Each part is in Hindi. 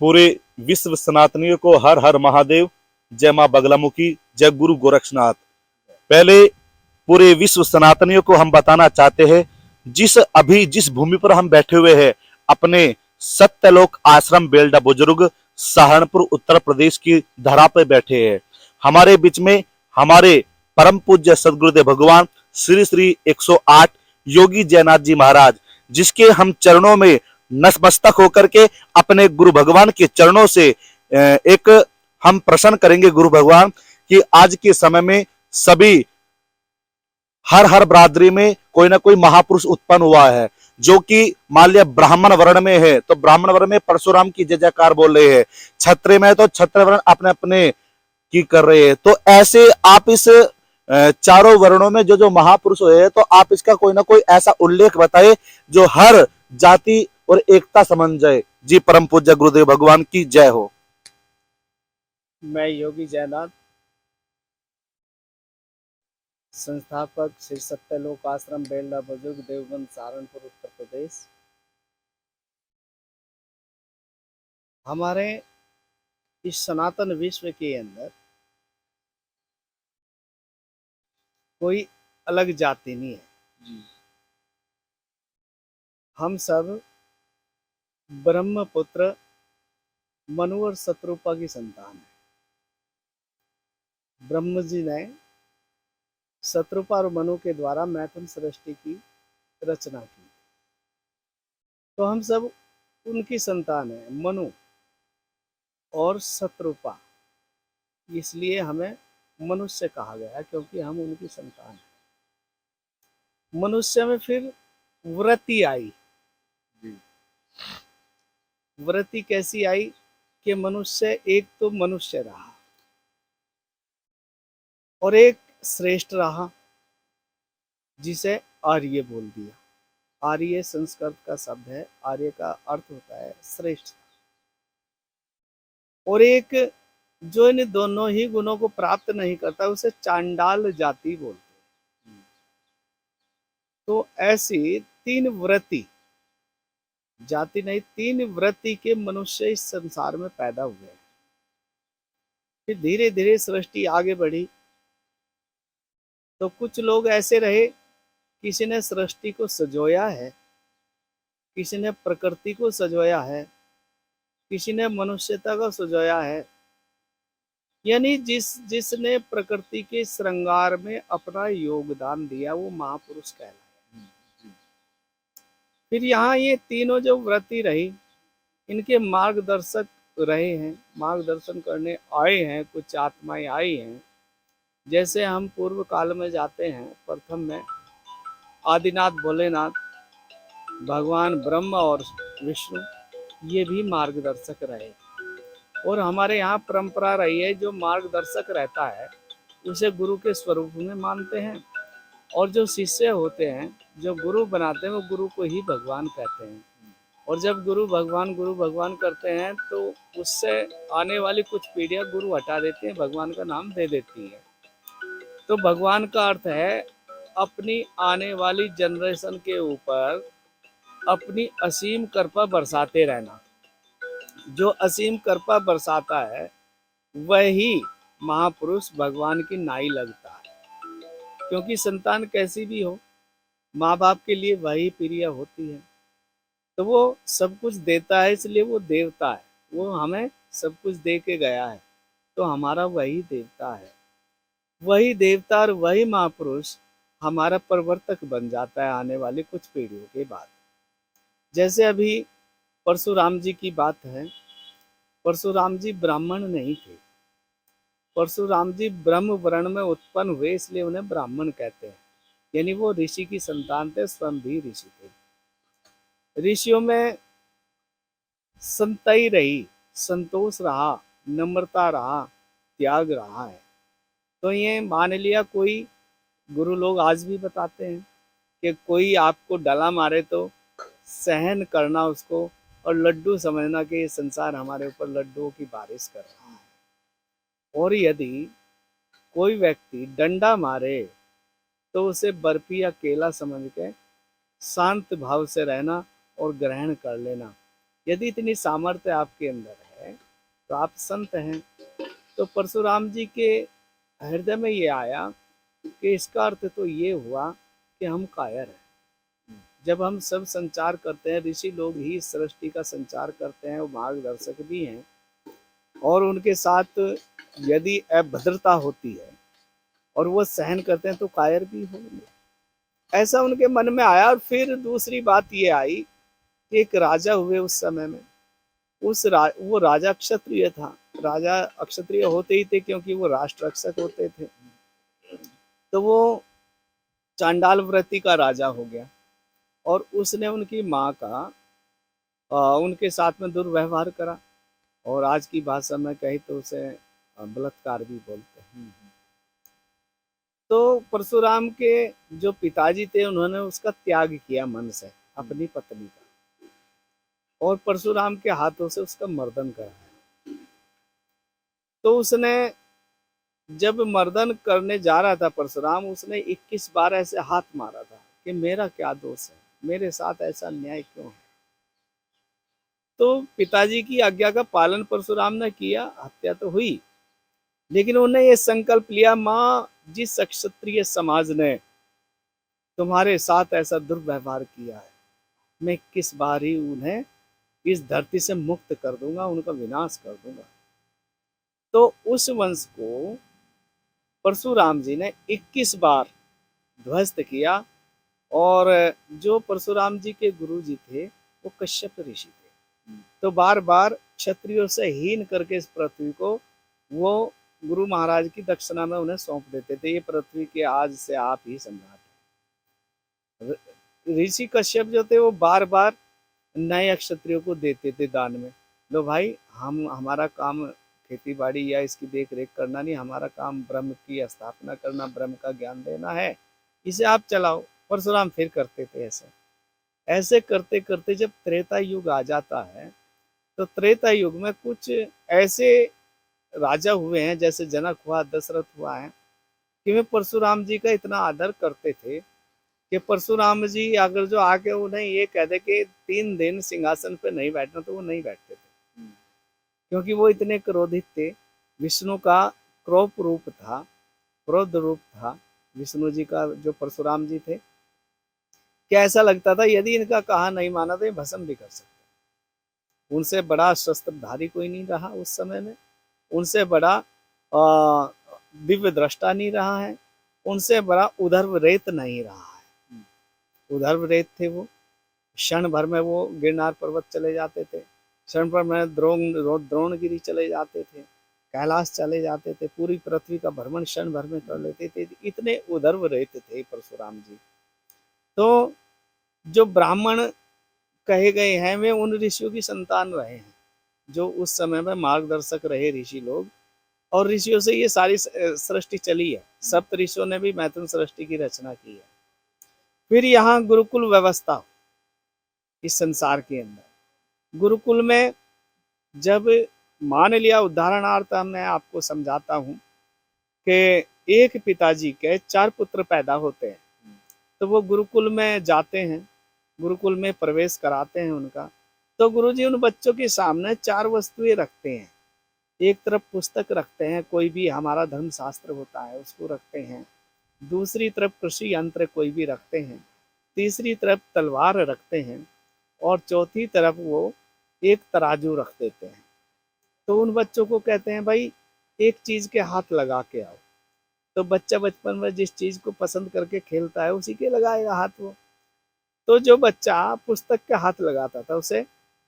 पूरे विश्व सनातनियों को हर हर महादेव, जय मां बगलामुखी, जय गुरु गोरक्षनाथ। पहले पूरे विश्व सनातनियों को हम बताना चाहते हैं, जिस भूमि पर हम बैठे हुए हैं, अपने सत्यलोक आश्रम बेल्डा बुजुर्ग सहारनपुर उत्तर प्रदेश की धरा पे बैठे हैं। हमारे बीच में हमारे परम पूज्य सदगुरुदेव भगवान श्री श्री 108 योगी जयनाथ जी महाराज, जिसके हम चरणों में नतमस्तक होकर के अपने गुरु भगवान के चरणों से एक हम प्रसन्न करेंगे गुरु भगवान कि आज के समय में सभी हर हर बरादरी में कोई ना कोई महापुरुष उत्पन्न हुआ है, जो कि मान लिया ब्राह्मण वर्ण में है तो ब्राह्मण वर्ण में परशुराम की जय जयकार बोल रहे हैं, क्षत्रिय में तो क्षत्रिय वर्ण अपने अपने की कर रहे हैं। तो ऐसे आप इस चारों वर्णों में जो जो महापुरुष हुए, तो आप इसका कोई ना कोई ऐसा उल्लेख बताए जो हर जाति और एकता समझ जाए। जी परम पूज्य गुरुदेव भगवान की जय हो। मैं योगी जयनाथ, संस्थापक श्री सत्यलोक आश्रम बेल्डा बुजुर्ग देवबंद सहारनपुर उत्तर प्रदेश। हमारे इस सनातन विश्व के अंदर कोई अलग जाति नहीं है। हम सब ब्रह्मपुत्र मनु और शत्रुपा की संतान है। ब्रह्म जी ने शत्रुपा और मनु के द्वारा मैथुन सृष्टि की रचना की, तो हम सब उनकी संतान है, मनु और शत्रुपा। इसलिए हमें मनुष्य कहा गया क्योंकि हम उनकी संतान हैं। मनुष्य में फिर वृत्ति आई। वृत्ति कैसी आई कि मनुष्य एक तो मनुष्य रहा और एक श्रेष्ठ रहा, जिसे आर्य बोल दिया। आर्य संस्कृत का शब्द है, आर्य का अर्थ होता है श्रेष्ठ। और एक जो इन दोनों ही गुणों को प्राप्त नहीं करता, उसे चांडाल जाति बोलते हैं। तो ऐसी तीन वृत्ति, जाति नहीं, तीन वृत्ति के मनुष्य इस संसार में पैदा हुए। फिर धीरे धीरे सृष्टि आगे बढ़ी, तो कुछ लोग ऐसे रहे, किसी ने सृष्टि को सजोया है, किसी ने प्रकृति को सजोया है, किसी ने मनुष्यता को सजोया है। यानी जिसने प्रकृति के श्रृंगार में अपना योगदान दिया वो महापुरुष कहलाया। फिर यहाँ ये तीनों जो व्रती रही, इनके मार्गदर्शक रहे हैं, मार्गदर्शन करने आए हैं, कुछ आत्माएं आई हैं। जैसे हम पूर्व काल में जाते हैं, प्रथम में आदिनाथ भोलेनाथ, भगवान ब्रह्मा और विष्णु, ये भी मार्गदर्शक रहे। और हमारे यहाँ परंपरा रही है, जो मार्गदर्शक रहता है उसे गुरु के स्वरूप में मानते हैं, और जो शिष्य होते हैं, जो गुरु बनाते हैं, वो गुरु को ही भगवान कहते हैं। और जब गुरु भगवान करते हैं, तो उससे आने वाली कुछ पीढ़ियाँ गुरु हटा देती हैं, भगवान का नाम दे देती है। तो भगवान का अर्थ है अपनी आने वाली जनरेशन के ऊपर अपनी असीम कृपा बरसाते रहना। जो असीम कृपा बरसाता है वही महापुरुष भगवान की नाई लगता है। क्योंकि संतान कैसी भी हो, माँ बाप के लिए वही प्रिय होती है, तो वो सब कुछ देता है, इसलिए वो देवता है। वो हमें सब कुछ दे के गया है, तो हमारा वही देवता है। वही देवता और वही महापुरुष हमारा प्रवर्तक बन जाता है आने वाली कुछ पीढ़ियों के बाद। जैसे अभी परशुराम जी की बात है, परशुराम जी ब्राह्मण नहीं थे। परशुराम जी ब्रह्म वर्ण में उत्पन्न हुए, इसलिए उन्हें ब्राह्मण कहते हैं। यानी वो ऋषि की संतान थे, स्वयं भी ऋषि थे। ऋषियों में संतई रही, संतोष रहा, नम्रता रहा, त्याग रहा है। तो ये मान लिया, कोई गुरु लोग आज भी बताते हैं कि कोई आपको डला मारे तो सहन करना उसको, और लड्डू समझना कि ये संसार हमारे ऊपर लड्डुओं की बारिश कर रहा है। और यदि कोई व्यक्ति डंडा मारे तो उसे बर्फी या केला समझ के शांत भाव से रहना और ग्रहण कर लेना। यदि इतनी सामर्थ्य आपके अंदर है तो आप संत हैं। तो परशुराम जी के हृदय में ये आया कि इसका अर्थ तो ये हुआ कि हम कायर हैं। जब हम सब संचार करते हैं, ऋषि लोग ही सृष्टि का संचार करते हैं, वो मार्गदर्शक भी हैं, और उनके साथ यदि अभद्रता होती है और वो सहन करते हैं तो कायर भी होंगे। ऐसा उनके मन में आया। और फिर दूसरी बात ये आई कि एक राजा हुए उस समय में, वो राजा क्षत्रिय था। राजा अक्षत्रिय होते ही थे क्योंकि वो राष्ट्र रक्षक होते थे। तो वो चांडाल वृत्ति का राजा हो गया और उसने उनकी माँ का उनके साथ में दुर्व्यवहार करा, और आज की भाषा में कही तो उसे बलात्कार भी बोलते हैं। तो परशुराम के जो पिताजी थे उन्होंने उसका त्याग किया मन से, अपनी पत्नी का, और परशुराम के हाथों से उसका मर्दन कराया। तो उसने जब मर्दन करने जा रहा था परशुराम, उसने 21 बार ऐसे हाथ मारा था कि मेरा क्या दोष है, मेरे साथ ऐसा अन्याय क्यों है। तो पिताजी की आज्ञा का पालन परशुराम ने किया, हत्या तो हुई, लेकिन उन्होंने ये संकल्प लिया, माँ जिस क्षत्रिय समाज ने तुम्हारे साथ ऐसा दुर्व्यवहार किया है, मैं किस बार ही उन्हें इस धरती से मुक्त कर दूंगा, उनका विनाश कर दूंगा। तो उस वंश को परशुराम जी ने 21 बार ध्वस्त किया। और जो परशुराम जी के गुरु जी थे वो कश्यप ऋषि थे। तो बार बार क्षत्रियों से हीन करके इस पृथ्वी को वो गुरु महाराज की दक्षिणा में उन्हें सौंप देते थे, ये पृथ्वी के आज से आप ही सम्राट हैं। ऋषि कश्यप जो थे वो बार बार नए क्षत्रियों को देते थे दान में, लो भाई, हमारा काम खेती बाड़ी या इसकी देख रेख करना नहीं, हमारा काम ब्रह्म की स्थापना करना, ब्रह्म का ज्ञान देना है, इसे आप चलाओ। परशुराम फिर करते थे ऐसे। ऐसे करते करते जब त्रेता युग आ जाता है, तो त्रेता युग में कुछ ऐसे राजा हुए हैं, जैसे जनक हुआ, दशरथ हुआ है, कि वे परशुराम जी का इतना आदर करते थे कि परशुराम जी अगर जो आके उन्हें ये कह दे कि 3 दिन सिंहासन पे नहीं बैठना, तो वो नहीं बैठते थे, क्योंकि वो इतने क्रोधित थे। विष्णु का क्रोध रूप था, क्रोध रूप था विष्णु जी का, जो परशुराम जी थे। क्या ऐसा लगता था यदि इनका कहा नहीं माना तो ये भस्म भी कर सकते। उनसे बड़ा शस्त्रधारी कोई नहीं रहा उस समय में, उनसे बड़ा दिव्य दृष्टा नहीं रहा है, उनसे बड़ा उधर्व रेत नहीं रहा है। उधर्व रेत थे वो, क्षण भर में वो गिरनार पर्वत चले जाते थे, क्षण भर में द्रोणगिरी चले जाते थे, कैलाश चले जाते थे, पूरी पृथ्वी का भ्रमण क्षण भर में कर लेते थे। इतने उधर्व रेत थे परशुराम जी। तो जो ब्राह्मण कहे गए हैं वे उन ऋषियों की संतान रहे हैं, जो उस समय में मार्गदर्शक रहे ऋषि लोग, और ऋषियों से ये सारी सृष्टि चली है। सप्त ऋषियों ने भी मैथुन सृष्टि की रचना की है। फिर यहाँ गुरुकुल व्यवस्था, इस संसार के अंदर गुरुकुल में जब मान लिया, उदाहरणार्थ मैं आपको समझाता हूँ कि एक पिताजी के 4 पुत्र पैदा होते हैं, तो वो गुरुकुल में जाते हैं, गुरुकुल में प्रवेश कराते हैं उनका। तो गुरुजी उन बच्चों के सामने 4 वस्तुएं रखते हैं। एक तरफ पुस्तक रखते हैं, कोई भी हमारा धर्म शास्त्र होता है उसको रखते हैं। दूसरी तरफ कृषि यंत्र कोई भी रखते हैं। तीसरी तरफ तलवार रखते हैं, और चौथी तरफ वो एक तराजू रख देते हैं। तो उन बच्चों को कहते हैं भाई एक चीज के हाथ लगा के आओ। तो बच्चा बचपन में जिस चीज को पसंद करके खेलता है उसी के लगाएगा हाथ वो। तो जो बच्चा पुस्तक के हाथ लगाता था उसे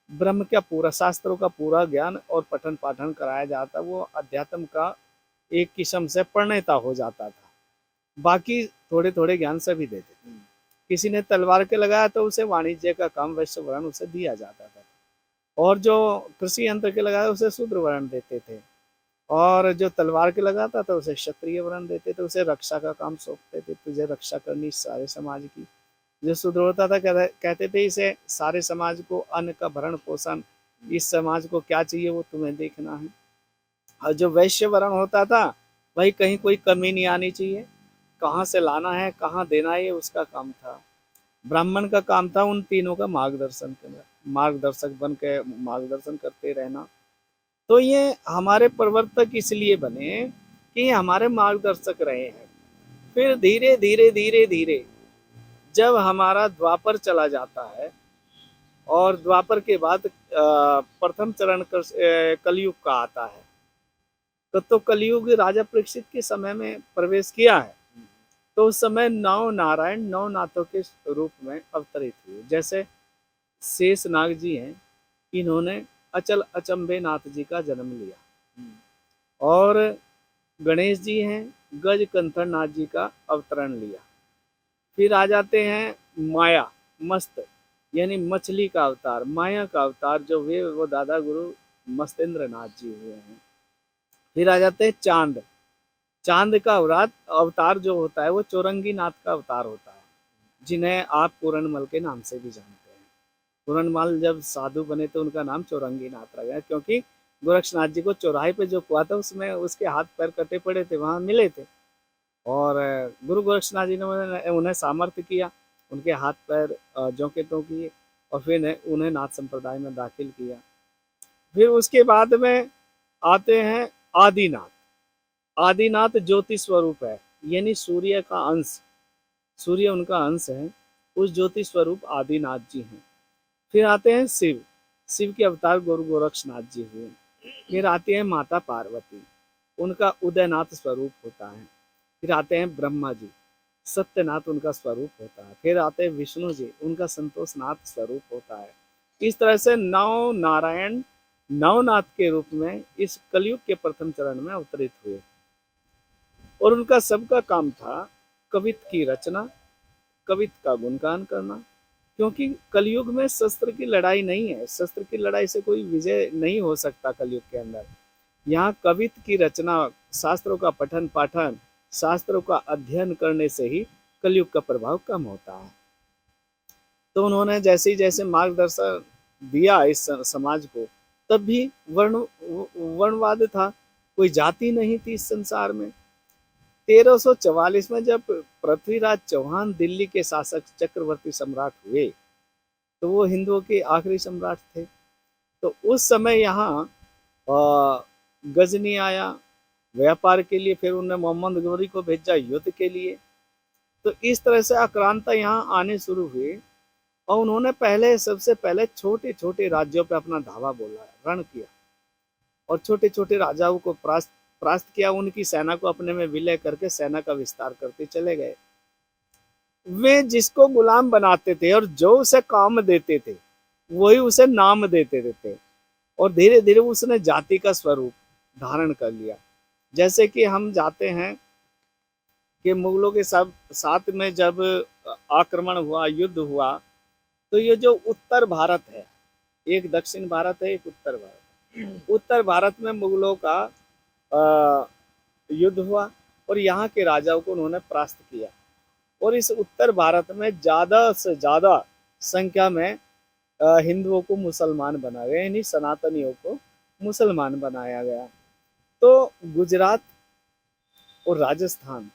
ब्रह्म का पूरा, शास्त्रों का पूरा ज्ञान और पठन पाठन कराया जाता, वो अध्यात्म का एक किस्म से प्रणेता हो जाता था। बाकी थोड़े थोड़े ज्ञान सभी देते थे। किसी ने तलवार के लगाया तो उसे वाणिज्य का काम, वैश्य वर्ण उसे दिया जाता था, और जो कृषि यंत्र के लगाया उसे शूद्र वर्ण देते थे, और जो तलवार के लगाता था उसे क्षत्रिय वर्ण देते थे। उसे रक्षा का काम सौंपते थे, तुझे रक्षा करनी सारे समाज की। जो शूद्र होता था कहते थे इसे सारे समाज को अन्न का भरण पोषण, इस समाज को क्या चाहिए वो तुम्हें देखना है। और जो वैश्य वर्ण होता था भाई कहीं कोई कमी नहीं आनी चाहिए, कहाँ से लाना है कहाँ देना है ये उसका काम था। ब्राह्मण का काम था उन तीनों का मार्गदर्शन करना, मार्गदर्शक बन के मार्गदर्शन करते रहना। तो ये हमारे प्रवर्तक इसलिए बने कि ये हमारे मार्गदर्शक रहे हैं। फिर धीरे धीरे धीरे धीरे जब हमारा द्वापर चला जाता है और द्वापर के बाद प्रथम चरण कलयुग का आता है, तो कलयुग राजा परीक्षित के समय में प्रवेश किया है। तो उस समय नौ नारायण नौ नाथों के रूप में अवतरित हुए। जैसे शेष नाग जी हैं, इन्होंने अचल अचंबे नाथ जी का जन्म लिया, और गणेश जी हैं, गज कंथर नाथ जी का अवतरण लिया। फिर आ जाते हैं माया मस्त, यानी मछली का अवतार, माया का अवतार जो वे वो दादा गुरु मस्तेंद्र नाथ जी हुए हैं। फिर आ जाते हैं चांद, चांद का अवतार जो होता है वो चौरंगी नाथ का अवतार होता है, जिन्हें आप पूरणमल के नाम से भी जानते हैं। पूरणमल जब साधु बने तो उनका नाम चौरंगी नाथ रह गया, क्योंकि गोरक्षनाथ जी को चौराहे पे जो कुआ था उसमें उसके हाथ पैर कटे पड़े थे, वहां मिले थे, और गुरु गोरक्षनाथ जी ने उन्हें सामर्थ्य किया, उनके हाथ पैर जोके तो किए, और फिर उन्हें नाथ संप्रदाय में दाखिल किया। फिर उसके बाद में आते हैं आदिनाथ। आदिनाथ ज्योति स्वरूप है, यानी सूर्य का अंश, सूर्य उनका अंश है, उस ज्योति स्वरूप आदिनाथ जी हैं। फिर आते हैं शिव, शिव के अवतार गुरु गोरक्षनाथ जी हुए। फिर आती है माता पार्वती, उनका उदयनाथ स्वरूप होता है। फिर आते हैं ब्रह्मा जी, सत्यनाथ उनका स्वरूप होता है। फिर आते हैं विष्णु जी, उनका संतोषनाथ स्वरूप होता है। इस तरह से नौ नारायण नवनाथ के रूप में इस कलयुग के प्रथम चरण में अवतरित हुए, और उनका सबका काम था कवित की रचना, कवित का गुणगान करना। क्योंकि कलयुग में शस्त्र की लड़ाई नहीं है, शस्त्र की लड़ाई से कोई विजय नहीं हो सकता कलयुग के अंदर। यहाँ कवित की रचना, शास्त्रों का पठन पाठन, शास्त्रों का अध्ययन करने से ही कलयुग का प्रभाव कम होता है। तो उन्होंने जैसे जैसे मार्गदर्शन दिया इस समाज को, तब भी वर्णवाद था, कोई जाति नहीं थी इस संसार में। 1344 में जब पृथ्वीराज चौहान दिल्ली के शासक चक्रवर्ती सम्राट हुए, तो वो हिंदुओं के आखिरी सम्राट थे। तो उस समय यहाँ गजनी आया व्यापार के लिए, फिर उन्होंने मोहम्मद गौरी को भेजा युद्ध के लिए। तो इस तरह से आक्रांता यहाँ आने शुरू हुए, और उन्होंने सबसे पहले छोटे छोटे राज्यों पे अपना धावा बोला, रण किया, और छोटे छोटे राजाओं को परास्त किया, उनकी सेना को अपने में विलय करके सेना का विस्तार करते चले गए। वे जिसको गुलाम बनाते थे और जो उसे काम देते थे वही उसे नाम देते थे, और धीरे धीरे उसने जाति का स्वरूप धारण कर लिया। जैसे कि हम जाते हैं कि मुगलों के साथ में जब आक्रमण हुआ, युद्ध हुआ, तो ये जो उत्तर भारत है, एक दक्षिण भारत है, एक उत्तर भारत। उत्तर भारत में मुगलों का युद्ध हुआ, और यहाँ के राजाओं को उन्होंने परास्त किया, और इस उत्तर भारत में ज्यादा से ज्यादा संख्या में हिंदुओं को मुसलमान बनाया गया, यानी सनातनियों को मुसलमान बनाया गया। तो गुजरात और राजस्थान,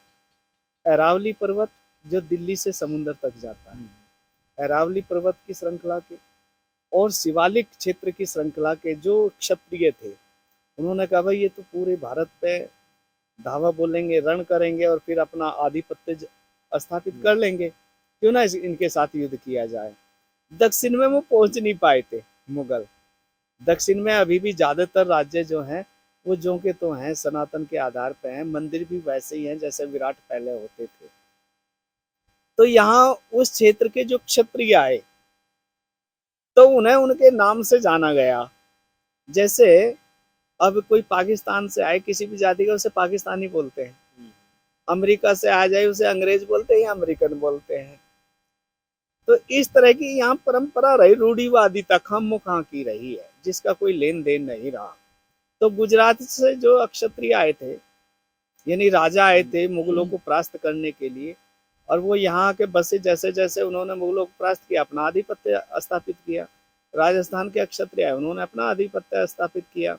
अरावली पर्वत जो दिल्ली से समुद्र तक जाता है, अरावली पर्वत की श्रृंखला के और शिवालिक क्षेत्र की श्रृंखला के जो क्षत्रिय थे, उन्होंने कहा भाई ये तो पूरे भारत पे धावा बोलेंगे, रण करेंगे, और फिर अपना आधिपत्य स्थापित कर लेंगे, क्यों ना इनके साथ युद्ध किया जाए। दक्षिण में वो पहुंच नहीं पाए थे मुगल। दक्षिण में अभी भी ज्यादातर राज्य जो हैं वो जो के तो हैं, सनातन के आधार पे हैं, मंदिर भी वैसे ही हैं जैसे विराट पहले होते थे। तो यहाँ उस क्षेत्र के जो क्षत्रिय आए तो उन्हें उनके नाम से जाना गया। जैसे अब कोई पाकिस्तान से आए किसी भी जाति का, उसे पाकिस्तानी बोलते हैं, अमेरिका से आ जाए उसे अंग्रेज बोलते हैं या अमेरिकन बोलते हैं। तो इस तरह की यहाँ परंपरा रही, रूढ़िवादिता खामोखा की रही है, जिसका कोई लेन देन नहीं रहा। तो गुजरात से जो क्षत्रिय आए थे, यानी राजा आए थे मुगलों को परास्त करने के लिए, और वो यहाँ के बसे, जैसे जैसे उन्होंने मुगलों को परास्त किया, अपना आधिपत्य स्थापित किया। राजस्थान के क्षत्रिय आए, उन्होंने अपना आधिपत्य स्थापित किया।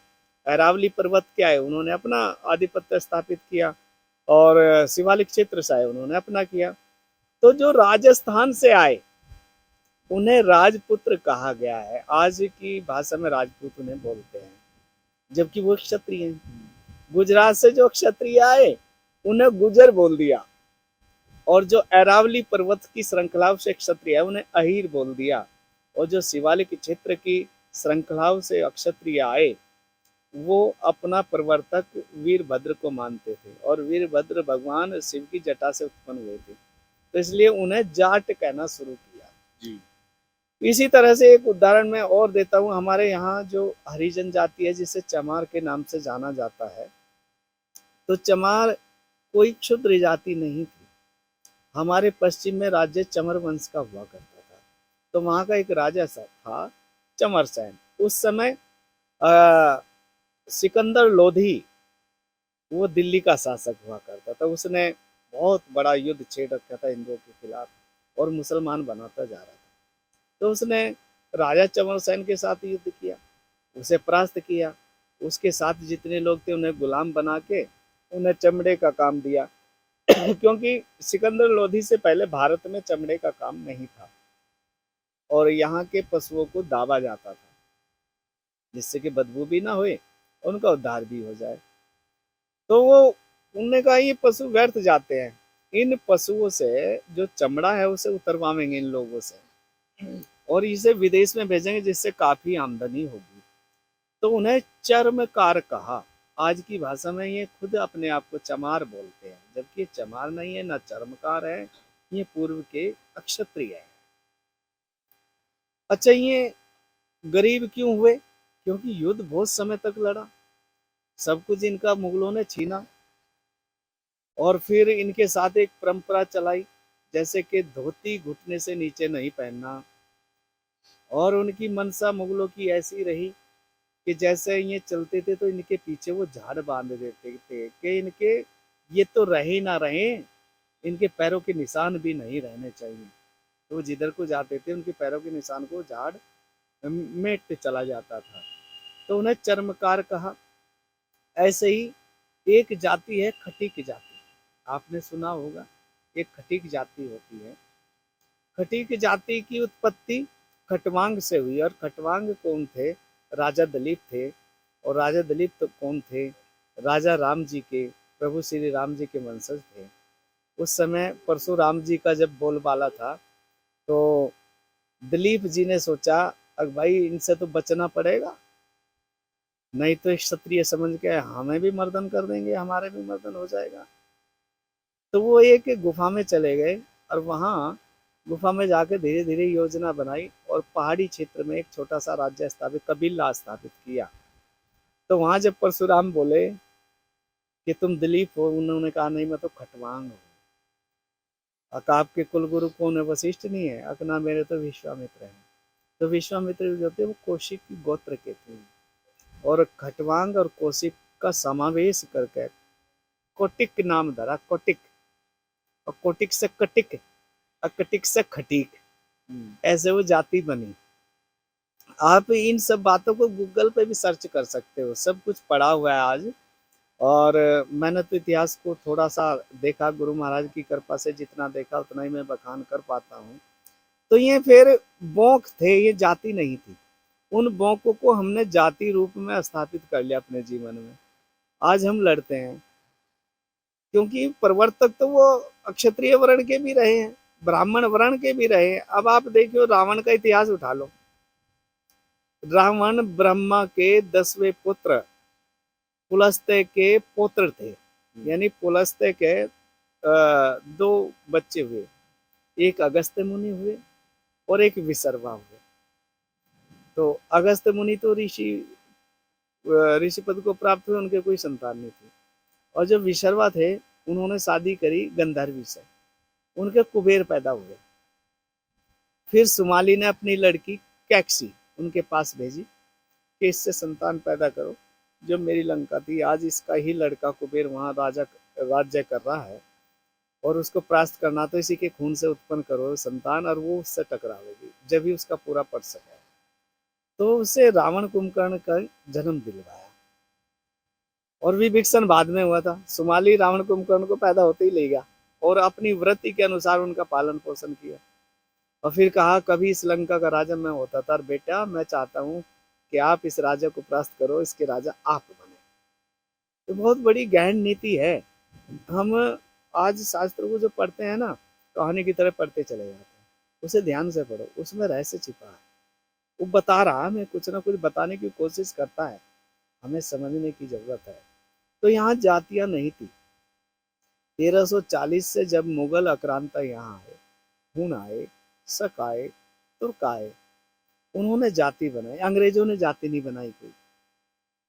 अरावली पर्वत के आए, उन्होंने अपना आधिपत्य स्थापित किया, और शिवालिक क्षेत्र से आए, उन्होंने अपना किया। तो जो राजस्थान से आए उन्हें राजपुत्र कहा गया है, आज की भाषा में राजपूत उन्हें बोलते हैं। जबकि वो क्षत्रिय हैं। गुजरात से जो क्षत्रिय आए उन्हें गुजर बोल दिया, और जो अरावली पर्वत की श्रृंखलाओं से क्षत्रिय है उन्हें अहीर बोल दिया, और जो शिवालिक क्षेत्र की श्रृंखलाओं से अक्षत्रिय आए वो अपना प्रवर्तक वीरभद्र को मानते थे, और वीरभद्र भगवान शिव की जटा से उत्पन्न हुए थे, तो इसलिए उन्हें जाट कहना शुरू किया। जी। इसी तरह से एक उदाहरण मैं और देता हूँ। हमारे यहाँ जो हरिजन जाति है जिसे चमार के नाम से जाना जाता है, तो चमार कोई क्षुद्र जाति नहीं थी। हमारे पश्चिम में राज्य चमर वंश का हुआ करता था, तो वहाँ का एक राजा सा था चमरसेन। उस समय सिकंदर लोधी वो दिल्ली का शासक हुआ करता था। उसने बहुत बड़ा युद्ध छेड़ रखा था हिंदुओं के खिलाफ और मुसलमान बनाता जा रहा था। तो उसने राजा चमरसेन के साथ युद्ध किया, उसे परास्त किया। उसके साथ जितने लोग थे उन्हें गुलाम बना के उन्हें चमड़े का काम दिया क्योंकि सिकंदर लोधी से पहले भारत में चमड़े का काम नहीं था और यहाँ के पशुओं को दाबा जाता था जिससे कि बदबू भी ना होए, उनका उद्धार भी हो जाए। तो वो उनने कहा ये पशु व्यर्थ जाते हैं, इन पशुओं से जो चमड़ा है उसे उतरवाएंगे इन लोगों से और इसे विदेश में भेजेंगे जिससे काफी आमदनी होगी। तो उन्हें चर्मकार कहा। आज की भाषा में ये खुद अपने आप को चमार बोलते हैं, जबकि ये चमार नहीं है, ना चर्मकार है, ये पूर्व के अक्षत्रिय है। अच्छा, ये गरीब क्यों हुए? क्योंकि युद्ध बहुत समय तक लड़ा, सब कुछ इनका मुगलों ने छीना और फिर इनके साथ एक परंपरा चलाई जैसे कि धोती घुटने से नीचे नहीं पहनना, और उनकी मनसा मुगलों की ऐसी रही कि जैसे ये चलते थे तो इनके पीछे वो झाड़ बांध देते थे कि इनके ये तो रहे ना रहे, इनके पैरों के निशान भी नहीं रहने चाहिए। तो जिधर को जाते थे उनके पैरों के निशान को झाड़ मेट चला जाता था, तो उन्हें चर्मकार कहा। ऐसे ही एक जाति है खटीक जाति, आपने सुना होगा, एक खटीक जाति होती है। खटीक जाति की उत्पत्ति खटवांग से हुई, और खटवांग कौन थे? राजा दलीप थे। और राजा दलीप तो कौन थे? राजा राम जी के, प्रभु श्री राम जी के वंशज थे। उस समय परशुराम जी का जब बोलबाला था तो दलीप जी ने सोचा अब भाई इनसे तो बचना पड़ेगा, नहीं तो क्षत्रिय समझ के हमें भी मर्दन कर देंगे, हमारे भी मर्दन हो जाएगा। तो वो एक गुफा में चले गए और वहाँ गुफा में जाकर धीरे धीरे योजना बनाई और पहाड़ी क्षेत्र में एक छोटा सा राज्य स्थापित, कबीला स्थापित किया। तो वहाँ जब परशुराम बोले कि तुम दिलीप हो, उन्होंने कहा नहीं मैं तो खटवांग हूँ। आपके कुलगुरु कौन है? वशिष्ठ नहीं है? अकना मेरे तो विश्वामित्र हैं। तो विश्वामित्र जो थे वो कौशिक की गोत्र के थे, और खटवांग और कौशिक का समावेश करके कोटिक नाम धरा, कोटिक। और कोटिक से कटिक, और कटिक से खटीक, ऐसे वो जाति बनी। आप इन सब बातों को गूगल पे भी सर्च कर सकते हो, सब कुछ पढ़ा हुआ है आज। और मैंने तो इतिहास को थोड़ा सा देखा, गुरु महाराज की कृपा से जितना देखा उतना ही मैं बखान कर पाता हूँ। तो ये फिर बोंक थे, ये जाति नहीं थी। उन बोंकों को हमने जाति रूप में स्थापित कर लिया अपने जीवन में। आज हम लड़ते हैं क्योंकि प्रवर्तक तो वो क्षत्रिय वर्ण के भी रहे हैं, ब्राह्मण वर्ण के भी रहे हैं। अब आप देखियो रावण का इतिहास उठा लो। रावण ब्रह्मा के 10वें पुत्र पुलस्त्य के पुत्र थे, यानी पुलस्त्य के 2 बच्चे हुए, एक अगस्त्य मुनि हुए और एक विसर्वा हुए। तो अगस्त्य मुनि तो ऋषि पद को प्राप्त हुए, उनके कोई संतान नहीं थी। और जो विसर्वा थे उन्होंने शादी करी गंधर्वी से, उनके कुबेर पैदा हुए। फिर सुमाली ने अपनी लड़की कैक्सी उनके पास भेजी कि इससे संतान पैदा करो, जो मेरी लंका थी आज इसका ही लड़का कुबेर वहाँ राज्य कर रहा है, और उसको परास्त करना तो इसी के खून से उत्पन्न करो संतान, और वो उससे टकरावेगी जब भी उसका पूरा पड़ सके। तो उसे रावण कुंभकर्ण का जन्म दिलवाया, और विभीषण बाद में हुआ था। सुमाली रावण कुंभकर्ण को पैदा होते ही ले गया और अपनी वृत्ति के अनुसार उनका पालन पोषण किया, और फिर कहा कभी इस लंका का राजा मैं होता था, बेटा मैं चाहता हूँ कि आप इस राजा को परास्त करो, इसके राजा आप बने। तो बहुत बड़ी गहन नीति है। हम आज शास्त्र को जो पढ़ते हैं ना, कहानी की तरह पढ़ते चले जाते हैं, उसे ध्यान से पढ़ो, उसमें रहस्य छिपा है। वो बता रहा है, हमें कुछ ना कुछ बताने की कोशिश करता है, हमें समझने की जरूरत है। तो यहाँ जातियां नहीं थी। 1340 से जब मुगल आक्रांता यहाँ आए, हुन आए, शक आए, तुर्क आए, उन्होंने जाति बनाई। अंग्रेजों ने जाति नहीं बनाई कोई।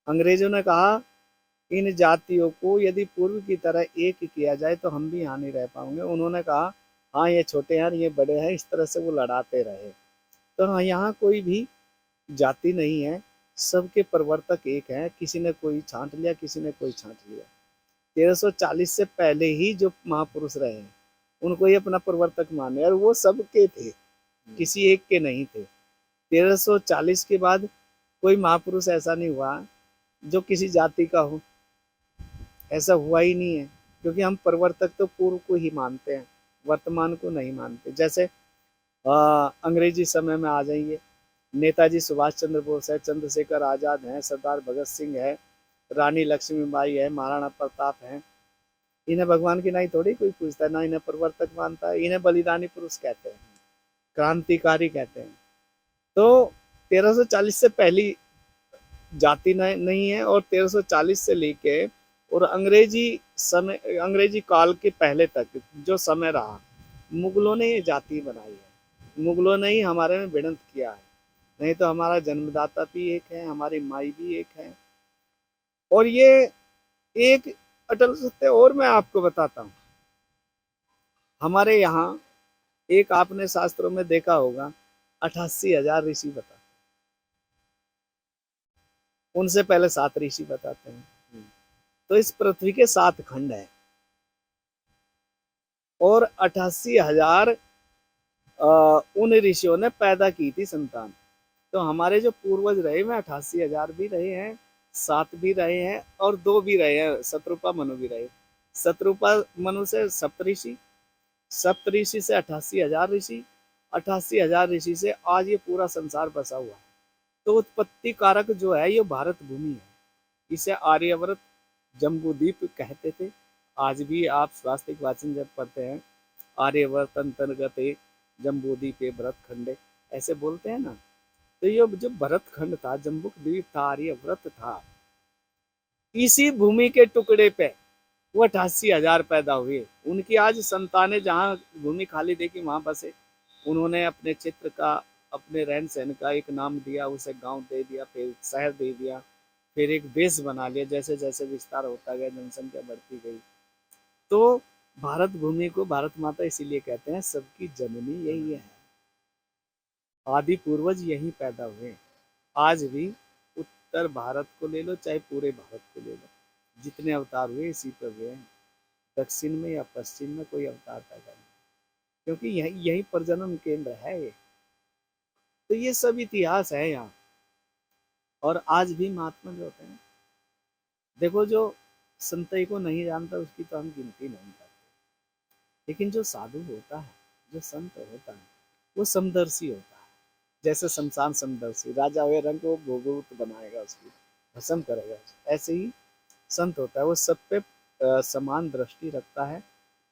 अंग्रेजों ने कहा इन जातियों को यदि पूर्व की तरह एक किया जाए तो हम भी यहाँ नहीं रह पाएंगे। उन्होंने कहा हाँ ये छोटे हैं ये बड़े हैं, इस तरह से वो लड़ाते रहे। तो हाँ, यहाँ कोई भी जाति नहीं है, सबके प्रवर्तक एक हैं। किसी ने कोई छांट लिया, किसी ने कोई छांट लिया। 1340 से पहले ही जो महापुरुष रहे हैं उनको ही अपना प्रवर्तक माने, और वो सबके थे, किसी एक के नहीं थे। 1340 के बाद कोई महापुरुष ऐसा नहीं हुआ जो किसी जाति का हो, ऐसा हुआ ही नहीं है। क्योंकि हम प्रवर्तक तो पूर्व को ही मानते हैं, वर्तमान को नहीं मानते। जैसे अंग्रेजी समय में आ जाइए, नेताजी सुभाष चंद्र बोस है, चंद्रशेखर आजाद हैं, सरदार भगत सिंह है, रानी लक्ष्मीबाई है, महाराणा प्रताप है। इन्हें भगवान की नहीं थोड़ी कोई पूछता है, ना इन्हें प्रवर्तक मानता है। इन्हें बलिदानी पुरुष कहते हैं, क्रांतिकारी कहते हैं। तो 1340 से पहली जाति नहीं है, और 1340 से लेके और अंग्रेजी काल के पहले तक जो समय रहा, मुगलों ने ये जाति बनाई है। मुगलों ने ही हमारे में भिड़ंत किया है, नहीं तो हमारा जन्मदाता भी एक है, हमारी माई भी एक है। और ये एक अटल सत्य और मैं आपको बताता हूँ। हमारे यहाँ एक आपने शास्त्रों में देखा होगा 88,000 ऋषि बताते, उनसे पहले 7 ऋषि बताते हैं। तो इस पृथ्वी के 7 खंड है, और 88,000 उन ऋषियों ने पैदा की थी संतान। तो हमारे जो पूर्वज रहे में 88,000 भी रहे हैं, 7 भी रहे हैं, और 2 भी रहे हैं, शत्रुपा मनु भी रहे। शत्रुपा मनु से सप्तऋषि, सप्तऋषि से 88,000 ऋषि, 88,000 ऋषि से आज ये पूरा संसार बसा हुआ है। तो उत्पत्ति कारक जो है ये भारत भूमि है। इसे आर्यव्रत जम्बूद्वीप कहते थे। आज भी आप स्वास्थ्य वाचन जब पढ़ते हैं, आर्यव्रत अंतर्गत जम्बूद्वीप भरत खंडे ऐसे बोलते हैं ना। तो ये जो भरत खंड था, जम्बू द्वीप था, आर्यव्रत था, इसी भूमि के टुकड़े पे वो 88,000 पैदा हुए। उनकी आज संतानें जहाँ भूमि खाली देखी वहां बसे। उन्होंने अपने चित्र का, अपने रहन सहन का एक नाम दिया, उसे गांव दे दिया, फिर शहर दे दिया, फिर एक देश बना लिया। जैसे जैसे विस्तार होता गया, जनसंख्या बढ़ती गई। तो भारत भूमि को भारत माता इसीलिए कहते हैं, सबकी जननी यही है, आदि पूर्वज यही पैदा हुए। आज भी उत्तर भारत को ले लो, चाहे पूरे भारत को ले लो, जितने अवतार हुए इसी पर हुए हैं। दक्षिण में या पश्चिम में कोई अवतार पैदा नहीं, क्योंकि यही प्रजनन केंद्र है ये। तो ये सब इतिहास है यहाँ। और आज भी महात्मा जो होते हैं, देखो जो संतई को नहीं जानता उसकी तो हम गिनती नहीं करते, लेकिन जो साधु होता है, जो संत होता है, वो समदर्शी होता है। जैसे शमशान समदर्शी, राजा हुए रंग को भूभूत बनाएगा, उसकी भस्म करेगा। ऐसे ही संत होता है, वो सब पे समान दृष्टि रखता है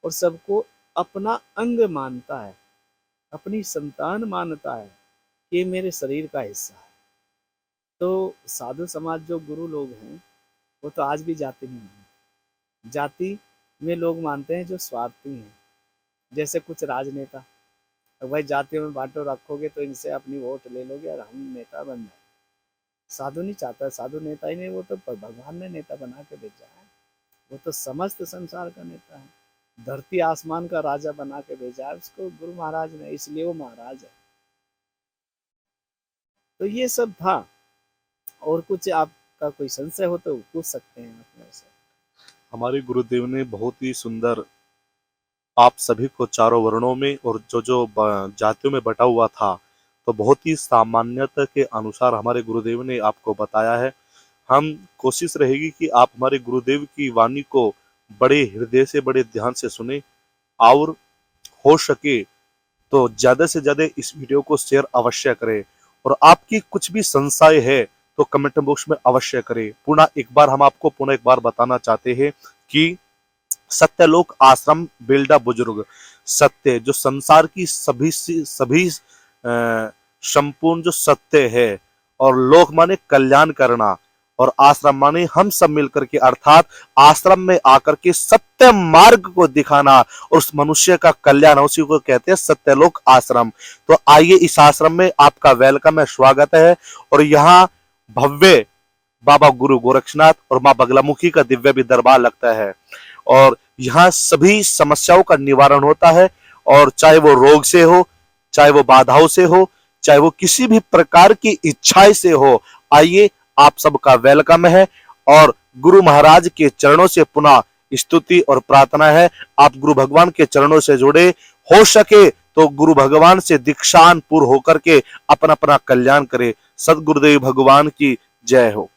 और सबको अपना अंग मानता है, अपनी संतान मानता है कि ये मेरे शरीर का हिस्सा है। तो साधु समाज जो गुरु लोग हैं वो तो आज भी जाति में हैं। जाति में लोग मानते हैं जो स्वार्थी हैं। जैसे कुछ राजनेता, भाई जातियों में बांटो, रखोगे तो इनसे अपनी वोट ले लोगे और हम नेता बन जाए। साधु नहीं चाहता, साधु नेता ही नहीं, वो तो भगवान ने नेता बना के भेजा है। वो तो समस्त संसार का नेता है, धरती आसमान का राजा बना के भेजा है उसको गुरु महाराज ने, इसलिए वो महाराज है। तो ये सब था। और कुछ आपका कोई संशय हो तो पूछ सकते हैं आप मेरे से। हमारे गुरुदेव ने बहुत ही सुंदर आप सभी को चारों वर्णों में और जो जो जातियों में बटा हुआ था, तो बहुत ही सामान्यता के अनुसार हमारे गुरुदेव ने आपको बताया है। हम कोशिश रहेगी कि आप हमारे गुरुदेव की वाणी को बड़े हृदय से, बड़े ध्यान से सुने, और हो सके तो ज्यादा से ज्यादा इस वीडियो को शेयर अवश्य करें। और आपकी कुछ भी संशय है तो कमेंट बॉक्स में अवश्य करें। पुनः एक बार बताना चाहते हैं कि सत्यलोक आश्रम बेल्डा बुजुर्ग सत्य जो संसार की सभी संपूर्ण जो सत्य है, और लोक माने कल्याण करना, और आश्रम माने हम सब मिलकर के, अर्थात आश्रम में आकर के सत्य मार्ग को दिखाना और उस मनुष्य का कल्याण, उसी को कहते हैं सत्यलोक आश्रम। तो आइए इस आश्रम में आपका वेलकम है, स्वागत है। और यहाँ भव्य बाबा गुरु गोरक्षनाथ और माँ बगलामुखी का दिव्य भी दरबार लगता है, और यहाँ सभी समस्याओं का निवारण होता है। और चाहे वो रोग से हो, चाहे वो बाधाओं से हो, चाहे वो किसी भी प्रकार की इच्छाएं से हो, आइए आप सबका वेलकम है। और गुरु महाराज के चरणों से पुनः स्तुति और प्रार्थना है, आप गुरु भगवान के चरणों से जुड़े, हो सके तो गुरु भगवान से दीक्षांत पूर्ण होकर के अपना अपना कल्याण करे। सदगुरुदेव भगवान की जय हो।